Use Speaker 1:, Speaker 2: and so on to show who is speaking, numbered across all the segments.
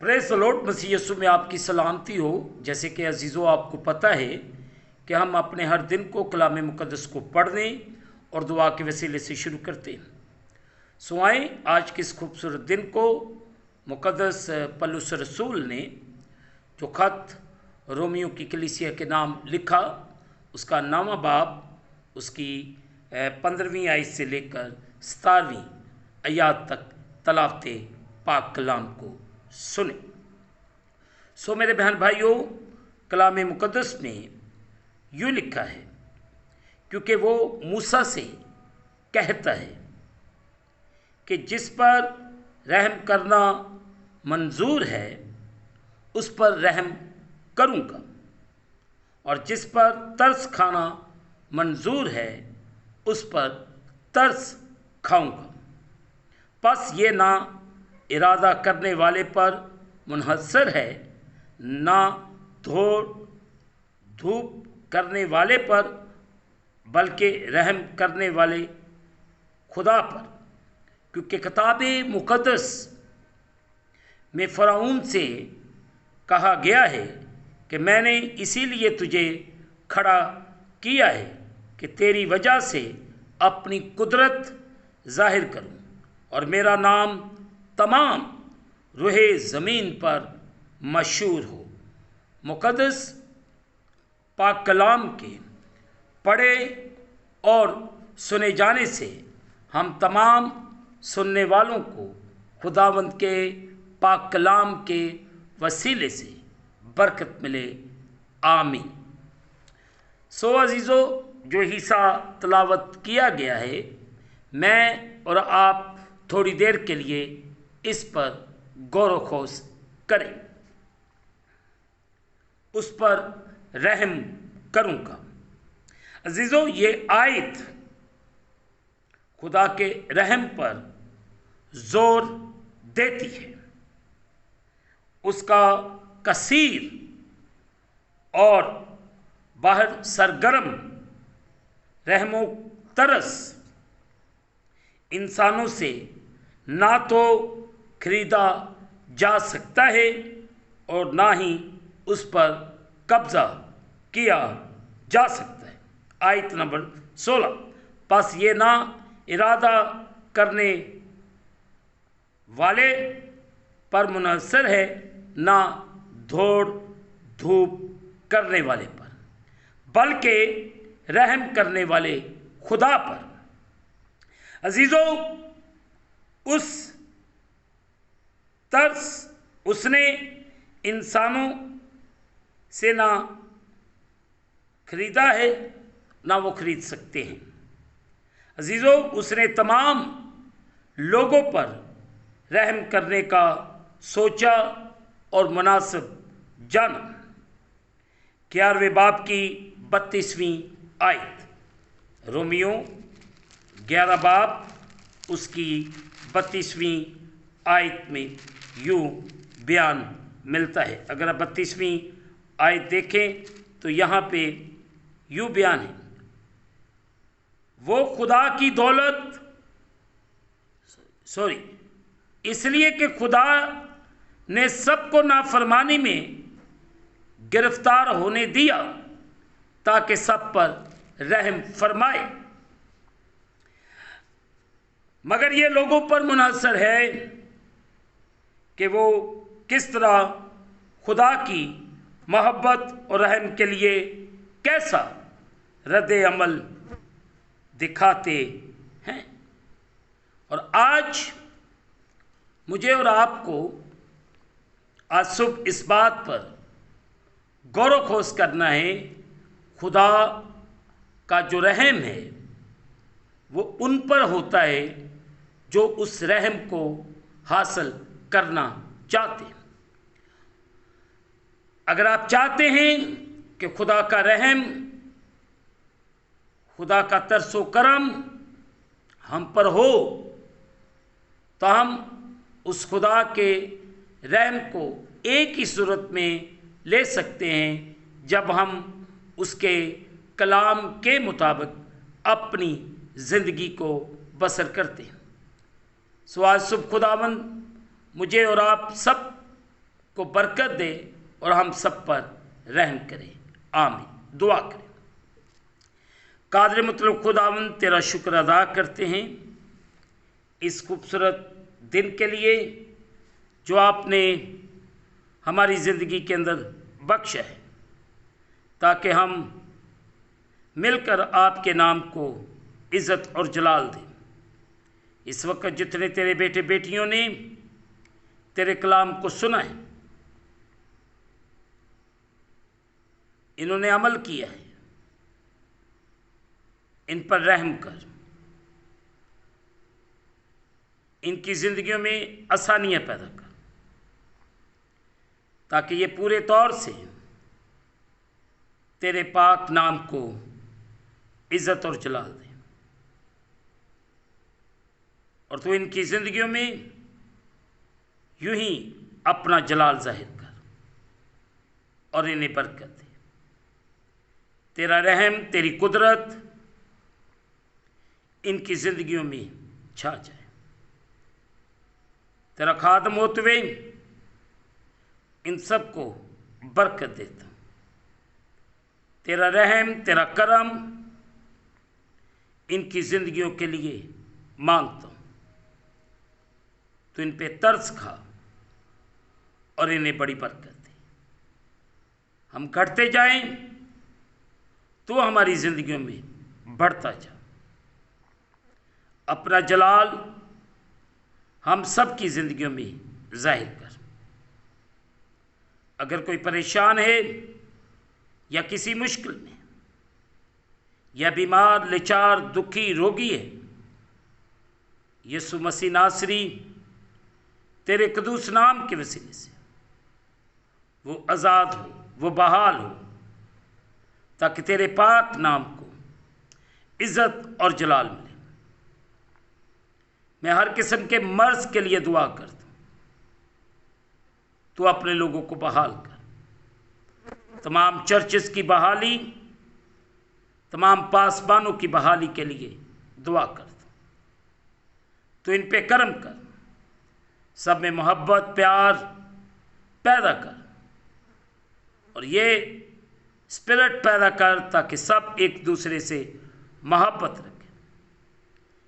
Speaker 1: Praise the lord. मसीह यीशु में आपकी सलामती हो। जैसे कि अजीज़ों, आपको पता है कि हम अपने हर दिन को कलाम मुक़द्दस को पढ़ने और दुआ के वसीले से शुरू करते हैं। सो आए आज के इस खूबसूरत दिन को मुक़द्दस पौलुस रसूल ने जो ख़त रोमियो की कलीसिया के नाम लिखा, उसका 9वां बाब उसकी 15वीं आयत से लेकर 17वीं आयत तक तलावते पाक कलाम को सुने। सो मेरे बहन भाइयों, कलाम मुक़द्दस में यूँ लिखा है, क्योंकि वो मूसा से कहता है कि जिस पर रहम करना मंजूर है उस पर रहम करूँगा, और जिस पर तरस खाना मंजूर है उस पर तरस खाऊँगा। बस ये ना इरादा करने वाले पर मुनहसर है, ना दौड़ धूप करने वाले पर, बल्कि रहम करने वाले खुदा पर। क्योंकि किताब मुक़द्दस में फ़िरौन से कहा गया है कि मैंने इसीलिए तुझे खड़ा किया है कि तेरी वजह से अपनी कुदरत ज़ाहिर करूं और मेरा नाम तमाम रूहे ज़मीन पर मशहूर हो। मुक़द्दस पाक कलाम के पढ़े और सुने जाने से हम तमाम सुनने वालों को खुदावंद के पाक कलाम के वसीले से बरकत मिले। आमीन। सो अजीज़ों, जो हिस्सा तलावत किया गया है, मैं और आप थोड़ी देर के लिए इस पर गौर खोज करें। उस पर रहम करूँगा। अजीज़ों, ये आयत खुदा के रहम पर जोर देती है। उसका कसीर और बाहर सरगर्म रहमो तरस इंसानों से ना तो खरीदा जा सकता है और ना ही उस पर कब्ज़ा किया जा सकता है। आयत नंबर 16, बस ये ना इरादा करने वाले पर मुनहसर है, ना दौड़ धूप करने वाले पर, बल्कि रहम करने वाले खुदा पर। अजीज़ों, उस तरस उसने इंसानों से ना खरीदा है, ना वो खरीद सकते हैं। अजीज़ों, उसने तमाम लोगों पर रहम करने का सोचा और मुनासिब जाना। 11वें बाब की 32वीं आयत, रोमियो 11 बाब उसकी 32वीं आयत में यूँ बयान मिलता है। अगर आप 32वीं आयत देखें तो यहाँ पे यूँ बयान है, वो खुदा की दौलत इसलिए कि खुदा ने सबको नाफरमानी में गिरफ्तार होने दिया ताकि सब पर रहम फरमाए। मगर ये लोगों पर मुनहसर है कि वो किस तरह खुदा की मोहब्बत और रहम के लिए कैसा रद्द अमल दिखाते हैं। और आज मुझे और आपको आज सुबह इस बात पर गौर खोज करना है, खुदा का जो रहम है वो उन पर होता है जो उस रहम को हासिल करना चाहते हैं। अगर आप चाहते हैं कि खुदा का रहम, खुदा का तरसो करम हम पर हो, तो हम उस खुदा के रहम को एक ही सूरत में ले सकते हैं जब हम उसके कलाम के मुताबिक अपनी ज़िंदगी को बसर करते हैं। सो आज सुबह खुदावंद मुझे और आप सब को बरकत दे और हम सब पर रहम करे। आमीन। दुआ करें। कादिर मुतलब खुदावंद तेरा शुक्र अदा करते हैं इस खूबसूरत दिन के लिए जो आपने हमारी ज़िंदगी के अंदर बख्शा है, ताकि हम मिलकर आपके नाम को इज़्ज़त और जलाल दें। इस वक्त जितने तेरे बेटे बेटियों ने तेरे कलाम को सुना है, इन्होंने अमल किया है, इन पर रहम कर, इनकी ज़िंदगियों में आसानियाँ पैदा कर, ताकि ये पूरे तौर से तेरे पाक नाम को इज़्ज़त और जलाल दे। और तू इनकी ज़िंदगियों में यूं ही अपना जलाल जाहिर कर और इन्हें बरकत दे। तेरा रहम, तेरी कुदरत इनकी ज़िंदगियों में छा जाए। तेरा खादम होते हुए इन सब को बरकत देता हूँ। तेरा रहम, तेरा करम इनकी ज़िंदगियों के लिए मांगता हूँ। तो इन पे तरस खा और इन्हें बड़ी बरकत दे। हम घटते जाएं तो हमारी ज़िंदगियों में बढ़ता जा। अपना जलाल हम सब की ज़िंदगियों में जाहिर कर। अगर कोई परेशान है या किसी मुश्किल में या बीमार, लाचार, दुखी, रोगी है, यीशु मसीह नासरी तेरे कदूस नाम के वसीले से वो आज़ाद हो, वो बहाल हो, ताकि तेरे पाक नाम को इज़्ज़त और जलाल मिले। मैं हर किस्म के मर्ज के लिए दुआ करता हूँ। तू अपने लोगों को बहाल कर। तमाम चर्चेस की बहाली, तमाम पासबानों की बहाली के लिए दुआ करता हूँ। तो इन पे करम कर, सब में मोहब्बत, प्यार पैदा कर और ये स्पिरिट पैदा कर, ताकि सब एक दूसरे से मोहब्बत रखें,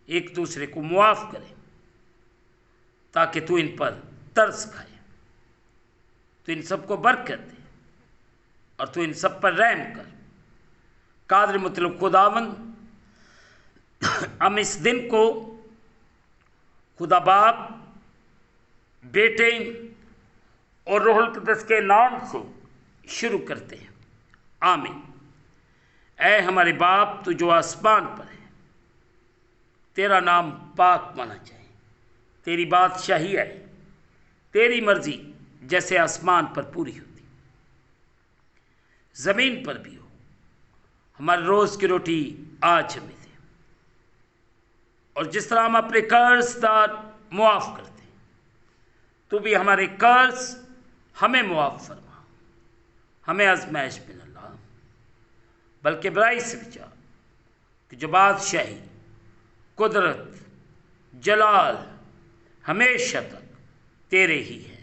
Speaker 1: एक दूसरे को मुआफ़ करें, ताकि तू इन पर तरस खाए। तो इन सबको बरकत दे और तू इन सब पर रहम कर। कादिर मुतलब खुदावंद, हम इस दिन को खुदा बाप, बेटे और रूहुल कुद्दस के नाम से शुरू करते हैं। आमीन। ऐ हमारे बाप, तू जो आसमान पर है, तेरा नाम पाक माना जाए। तेरी बादशाही आए, तेरी मर्जी जैसे आसमान पर पूरी होती ज़मीन पर भी हो। हमारे रोज़ की रोटी आज हमें दे, और जिस तरह हम अपने कर्जदार मुआफ़ करते, तू भी हमारे कर्ज हमें मुआफ़ फरमा। हमें आज़माइश में न ला, बल्कि बुराई से बचा, कि जो बादशाही, कुदरत, जलाल हमेशा तक तेरे ही है।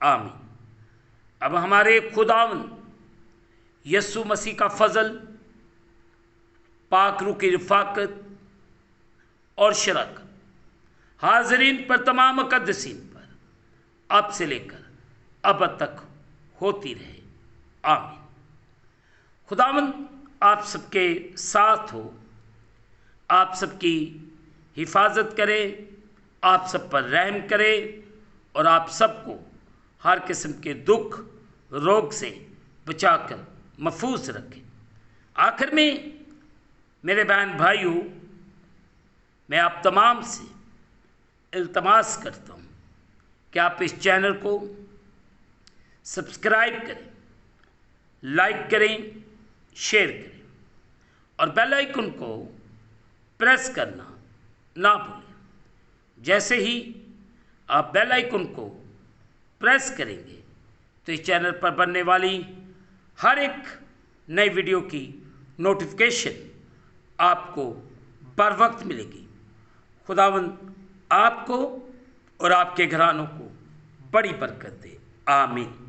Speaker 1: आमीन। अब हमारे खुदावंद यीशु मसीह का फजल, पाक रूह की रफ़ाकत और शराकत हाज़रीन पर, तमाम मुक़द्दसीन पर अब से लेकर अब तक होती रहे। आमीन। खुदावंद आप सबके साथ हो, आप सबकी हिफाजत करे, आप सब पर रहम करे और आप सबको हर किस्म के दुख, रोग से बचाकर महफूज रखे। आखिर में मेरे बहन भाइयों, मैं आप तमाम से इल्तमास करता हूँ कि आप इस चैनल को सब्सक्राइब करें, लाइक करें, शेयर करें और बेल आइकन को प्रेस करना ना भूलें। जैसे ही आप बेल आइकन को प्रेस करेंगे तो इस चैनल पर बनने वाली हर एक नई वीडियो की नोटिफिकेशन आपको बर वक्त मिलेगी। खुदावंद आपको और आपके घरानों को बड़ी बरकत दे। आमीन।